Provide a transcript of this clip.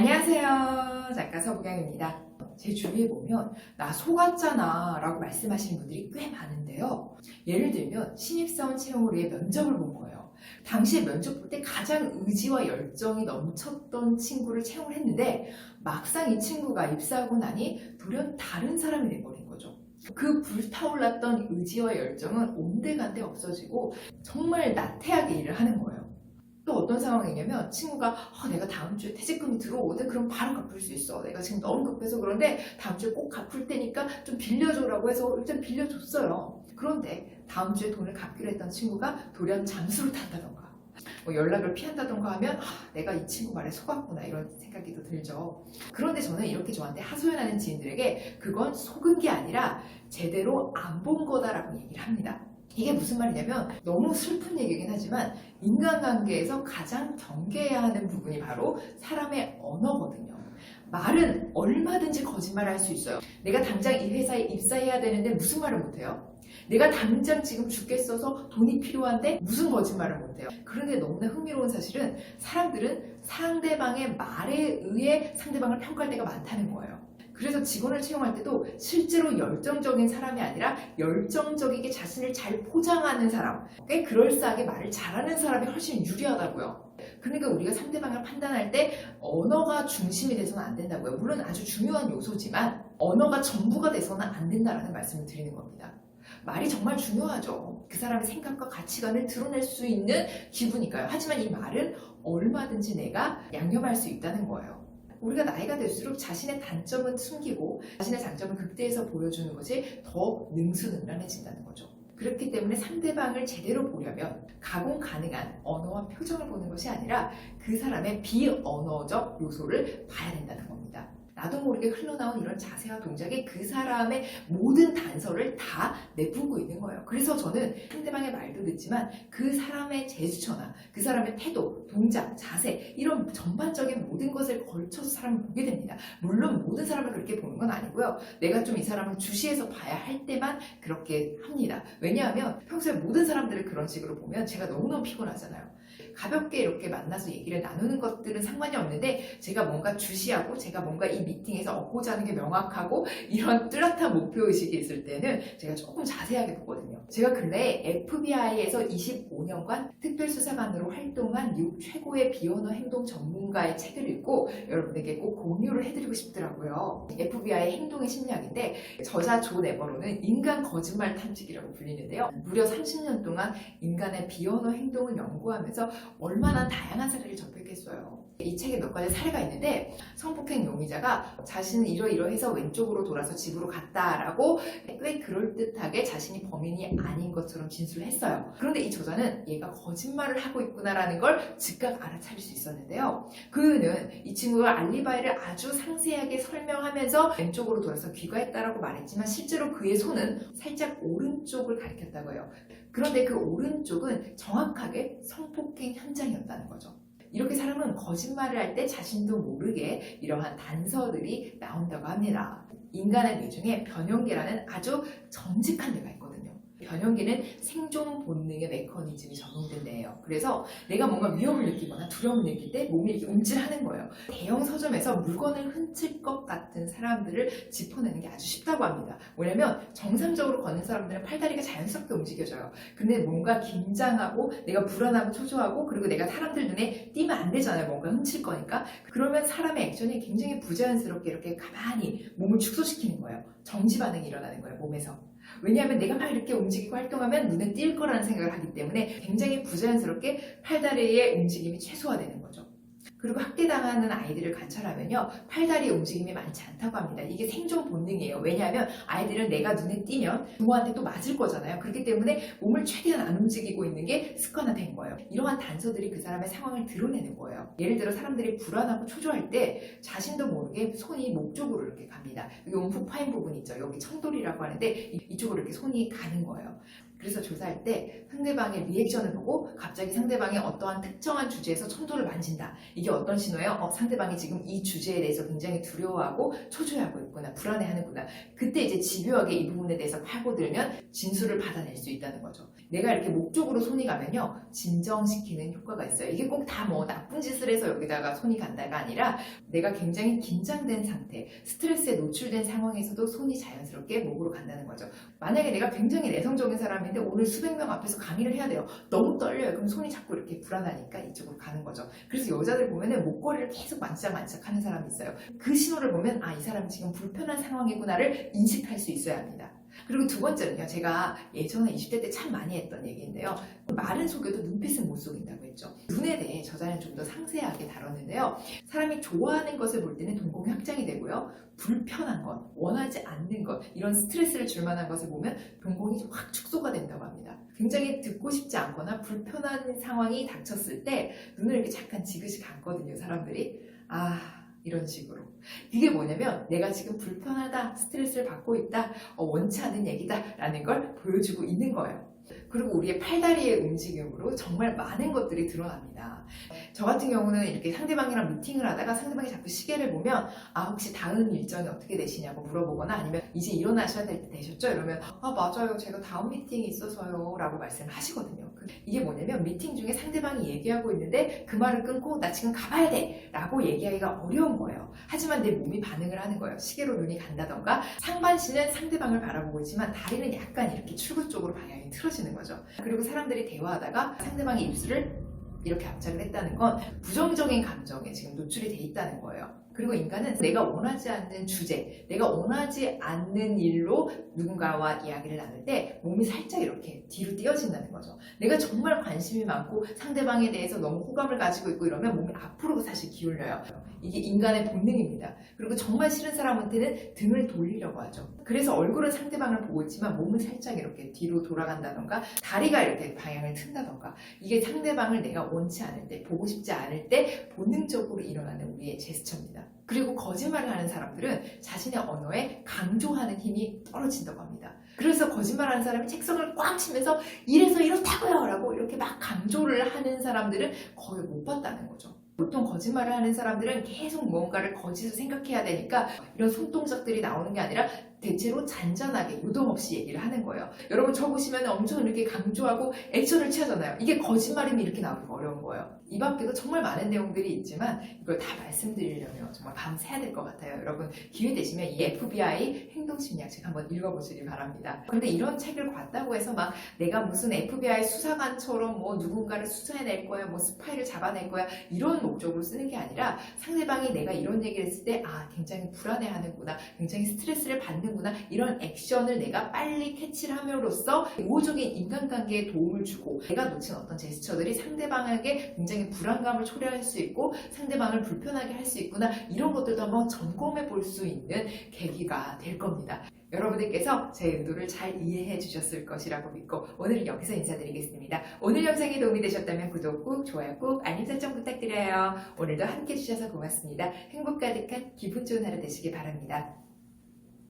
안녕하세요. 작가 서부경입니다. 제 주위에 보면 나 속았잖아 라고 말씀하시는 분들이 꽤 많은데요. 예를 들면 신입사원 채용을 위해 면접을 본 거예요. 당시에 면접 볼 때 가장 의지와 열정이 넘쳤던 친구를 채용을 했는데 막상 이 친구가 입사하고 나니 돌연 다른 사람이 돼버린 거죠. 그 불타올랐던 의지와 열정은 온데간데 없어지고 정말 나태하게 일을 하는 거예요. 또 어떤 상황이냐면 친구가 내가 다음 주에 퇴직금이 들어오거든. 그럼 바로 갚을 수 있어. 내가 지금 너무 급해서 그런데 다음 주에 꼭 갚을 테니까 좀 빌려줘라고 해서 일단 빌려줬어요. 그런데 다음 주에 돈을 갚기로 했던 친구가 돌연 잠수를 탄다던가 연락을 피한다던가 하면 내가 이 친구 말에 속았구나 이런 생각이 또 들죠. 그런데 저는 이렇게 저한테 하소연하는 지인들에게 그건 속은 게 아니라 제대로 안 본 거다라고 얘기를 합니다. 이게 무슨 말이냐면 너무 슬픈 얘기긴 하지만 인간관계에서 가장 경계해야 하는 부분이 바로 사람의 언어거든요. 말은 얼마든지 거짓말을 할 수 있어요. 내가 당장 이 회사에 입사해야 되는데 무슨 말을 못해요? 내가 당장 지금 죽겠어서 돈이 필요한데 무슨 거짓말을 못해요? 그런데 너무나 흥미로운 사실은 사람들은 상대방의 말에 의해 상대방을 평가할 때가 많다는 거예요. 그래서 직원을 채용할 때도 실제로 열정적인 사람이 아니라 열정적이게 자신을 잘 포장하는 사람, 꽤 그럴싸하게 말을 잘하는 사람이 훨씬 유리하다고요. 그러니까 우리가 상대방을 판단할 때 언어가 중심이 돼서는 안 된다고요. 물론 아주 중요한 요소지만 언어가 전부가 돼서는 안 된다는 말씀을 드리는 겁니다. 말이 정말 중요하죠. 그 사람의 생각과 가치관을 드러낼 수 있는 기구니까요. 하지만 이 말은 얼마든지 내가 양념할 수 있다는 거예요. 우리가 나이가 들수록 자신의 단점은 숨기고 자신의 장점을 극대에서 보여주는 것이 더 능수능란해진다는 거죠. 그렇기 때문에 상대방을 제대로 보려면 가공 가능한 언어와 표정을 보는 것이 아니라 그 사람의 비언어적 요소를 봐야 된다는 겁니다. 나도 모르게 흘러나온 이런 자세와 동작이 그 사람의 모든 단서를 다 내뿜고 있는 거예요. 그래서 저는 상대방의 말도 듣지만 그 사람의 제스처나 그 사람의 태도, 동작, 자세 이런 전반적인 모든 것을 걸쳐서 사람을 보게 됩니다. 물론 모든 사람을 그렇게 보는 건 아니고요. 내가 좀 이 사람을 주시해서 봐야 할 때만 그렇게 합니다. 왜냐하면 평소에 모든 사람들을 그런 식으로 보면 제가 너무너무 피곤하잖아요. 가볍게 이렇게 만나서 얘기를 나누는 것들은 상관이 없는데 제가 뭔가 주시하고 제가 뭔가 이 미팅에서 얻고자 하는 게 명확하고 이런 뚜렷한 목표의식이 있을 때는 제가 조금 자세하게 보거든요. 제가 근래에 FBI에서 25년간 특별수사관으로 활동한 미국 최고의 비언어 행동 전문가의 책을 읽고 여러분에게 꼭 공유를 해드리고 싶더라고요. FBI의 행동의 심리학인데 저자 존 에버로는 인간 거짓말 탐지기라고 불리는데요. 무려 30년 동안 인간의 비언어 행동을 연구하면서 얼마나 다양한 사례를 접했겠어요. 이 책에 몇 가지 사례가 있는데 성폭행 용의자가 자신은 이러이러해서 왼쪽으로 돌아서 집으로 갔다라고 꽤 그럴듯하게 자신이 범인이 아닌 것처럼 진술을 했어요. 그런데 이 저자는 얘가 거짓말을 하고 있구나라는 걸 즉각 알아차릴 수 있었는데요. 그는 이 친구가 알리바이를 아주 상세하게 설명하면서 왼쪽으로 돌아서 귀가했다라고 말했지만 실제로 그의 손은 살짝 오른쪽을 가리켰다고 해요. 그런데 그 오른쪽은 정확하게 성폭행 현장이었다는 거죠. 이렇게 사람은 거짓말을 할 때 자신도 모르게 이러한 단서들이 나온다고 합니다. 인간의 뇌 중에 변형계라는 아주 정직한 뇌가 있거든요. 변형계는 생존 본능의 메커니즘이 적용된 뇌예요. 그래서 내가 뭔가 위험을 느끼거나 두려움을 느낄 때 몸이 이렇게 움찔하는 거예요. 대형 서점에서 물건을 훔칠 것 같은 사람들을 짚어내는 게 아주 쉽다고 합니다. 왜냐면 정상적으로 걷는 사람들은 팔다리가 자연스럽게 움직여져요. 근데 뭔가 긴장하고 내가 불안하고 초조하고 그리고 내가 사람들 눈에 띄면 안 되잖아요. 뭔가 훔칠 거니까. 그러면 사람의 액션이 굉장히 부자연스럽게 이렇게 가만히 몸을 축소시키는 거예요. 정지 반응이 일어나는 거예요. 몸에서. 왜냐하면 내가 막 이렇게 움직이고 활동하면 눈에 띌 거라는 생각을 하기 때문에 굉장히 부자연스럽게 팔다리의 움직임이 최소화되는 거죠. 그리고 학대당하는 아이들을 관찰하면요. 팔다리 움직임이 많지 않다고 합니다. 이게 생존 본능이에요. 왜냐하면 아이들은 내가 눈에 띄면 부모한테 또 맞을 거잖아요. 그렇기 때문에 몸을 최대한 안 움직이고 있는 게 습관화된 거예요. 이러한 단서들이 그 사람의 상황을 드러내는 거예요. 예를 들어 사람들이 불안하고 초조할 때 자신도 모르게 손이 목 쪽으로 이렇게 갑니다. 여기 움푹 파인 부분 있죠. 여기 천돌이라고 하는데 이쪽으로 이렇게 손이 가는 거예요. 그래서 조사할 때 상대방의 리액션을 보고 갑자기 상대방이 어떠한 특정한 주제에서 천도를 만진다. 이게 어떤 신호예요? 상대방이 지금 이 주제에 대해서 굉장히 두려워하고 초조해하고 있구나. 불안해하는구나. 그때 이제 집요하게 이 부분에 대해서 파고들면 진술을 받아낼 수 있다는 거죠. 내가 이렇게 목 쪽으로 손이 가면요. 진정시키는 효과가 있어요. 이게 꼭 다 뭐 나쁜 짓을 해서 여기다가 손이 간다가 아니라 내가 굉장히 긴장된 상태, 스트레스에 노출된 상황에서도 손이 자연스럽게 목으로 간다는 거죠. 만약에 내가 굉장히 내성적인 사람인데 오늘 수백 명 앞에서 강의를 해야 돼요. 너무 떨려요. 그럼 손이 자꾸 이렇게 불안하니까 이쪽으로 가는 거죠. 그래서 여자들 보면은 목걸이를 계속 만지작 하는 사람이 있어요. 그 신호를 보면 이 사람은 지금 불편한 상황이구나를 인식할 수 있어야 합니다. 그리고 두 번째는요, 제가 예전에 20대 때 참 많이 했던 얘기인데요. 말은 속여도 눈빛은 못 속인다고 했죠. 눈에 대해 저자는 좀 더 상세하게 다뤘는데요. 사람이 좋아하는 것을 볼 때는 동공이 확장이 되고요. 불편한 것, 원하지 않는 것, 이런 스트레스를 줄 만한 것을 보면 동공이 좀 확 축소가 된다고 합니다. 굉장히 듣고 싶지 않거나 불편한 상황이 닥쳤을 때 눈을 이렇게 잠깐 지그시 감거든요, 사람들이. 이런 식으로. 그게 뭐냐면 내가 지금 불편하다, 스트레스를 받고 있다, 원치 않는 얘기다 라는 걸 보여주고 있는 거예요. 그리고 우리의 팔다리의 움직임으로 정말 많은 것들이 드러납니다. 저 같은 경우는 이렇게 상대방이랑 미팅을 하다가 상대방이 자꾸 시계를 보면 혹시 다음 일정이 어떻게 되시냐고 물어보거나 아니면 이제 일어나셔야 될 때 되셨죠? 이러면 맞아요. 제가 다음 미팅이 있어서요 라고 말씀을 하시거든요. 이게 뭐냐면 미팅 중에 상대방이 얘기하고 있는데 그 말을 끊고 나 지금 가봐야 돼 라고 얘기하기가 어려운 거예요. 하지만 내 몸이 반응을 하는 거예요. 시계로 눈이 간다던가 상반신은 상대방을 바라보고 있지만 다리는 약간 이렇게 출구 쪽으로 방향이 틀어지는 거죠. 그리고 사람들이 대화하다가 상대방의 입술을 이렇게 압착을 했다는 건 부정적인 감정에 지금 노출이 돼 있다는 거예요. 그리고 인간은 내가 원하지 않는 주제, 내가 원하지 않는 일로 누군가와 이야기를 나눌 때 몸이 살짝 이렇게 뒤로 띄어진다는 거죠. 내가 정말 관심이 많고 상대방에 대해서 너무 호감을 가지고 있고 이러면 몸이 앞으로 사실 기울여요. 이게 인간의 본능입니다. 그리고 정말 싫은 사람한테는 등을 돌리려고 하죠. 그래서 얼굴은 상대방을 보고 있지만 몸은 살짝 이렇게 뒤로 돌아간다던가 다리가 이렇게 방향을 튼다던가 이게 상대방을 내가 원치 않을 때, 보고 싶지 않을 때 본능적으로 일어나는 우리의 제스처입니다. 그리고 거짓말을 하는 사람들은 자신의 언어에 강조하는 힘이 떨어진다고 합니다. 그래서 거짓말하는 사람이 책상을 꽉 치면서 이래서 이렇다고요 라고 이렇게 막 강조를 하는 사람들은 거의 못 봤다는 거죠. 보통 거짓말을 하는 사람들은 계속 무언가를 거짓을 생각해야 되니까 이런 손동작들이 나오는 게 아니라 대체로 잔잔하게 요동 없이 얘기를 하는 거예요. 여러분 저 보시면 엄청 이렇게 강조하고 액션을 취하잖아요. 이게 거짓말이면 이렇게 나오기가 어려운 거예요. 이 밖에도 정말 많은 내용들이 있지만 이걸 다 말씀드리려면 정말 밤새야 될 것 같아요. 여러분 기회 되시면 이 FBI 행동심리학책 한번 읽어보시기 바랍니다. 근데 이런 책을 봤다고 해서 막 내가 무슨 FBI 수사관처럼 뭐 누군가를 수사해낼 거야, 뭐 스파이를 잡아낼 거야 이런 목적으로 쓰는 게 아니라 상대방이 내가 이런 얘기를 했을 때 굉장히 불안해하는구나, 굉장히 스트레스를 받는구나 이런 액션을 내가 빨리 캐치를 함으로써 우호적인 인간관계에 도움을 주고 내가 놓친 어떤 제스처들이 상대방에게 굉장히 불안감을 초래할 수 있고 상대방을 불편하게 할 수 있구나 이런 것들도 한번 점검해 볼 수 있는 계기가 될 겁니다. 여러분들께서 제 의도를 잘 이해해 주셨을 것이라고 믿고 오늘은 여기서 인사드리겠습니다. 오늘 영상이 도움이 되셨다면 구독 꾹, 좋아요 꾹, 알림 설정 부탁드려요. 오늘도 함께 해주셔서 고맙습니다. 행복 가득한 기분 좋은 하루 되시기 바랍니다.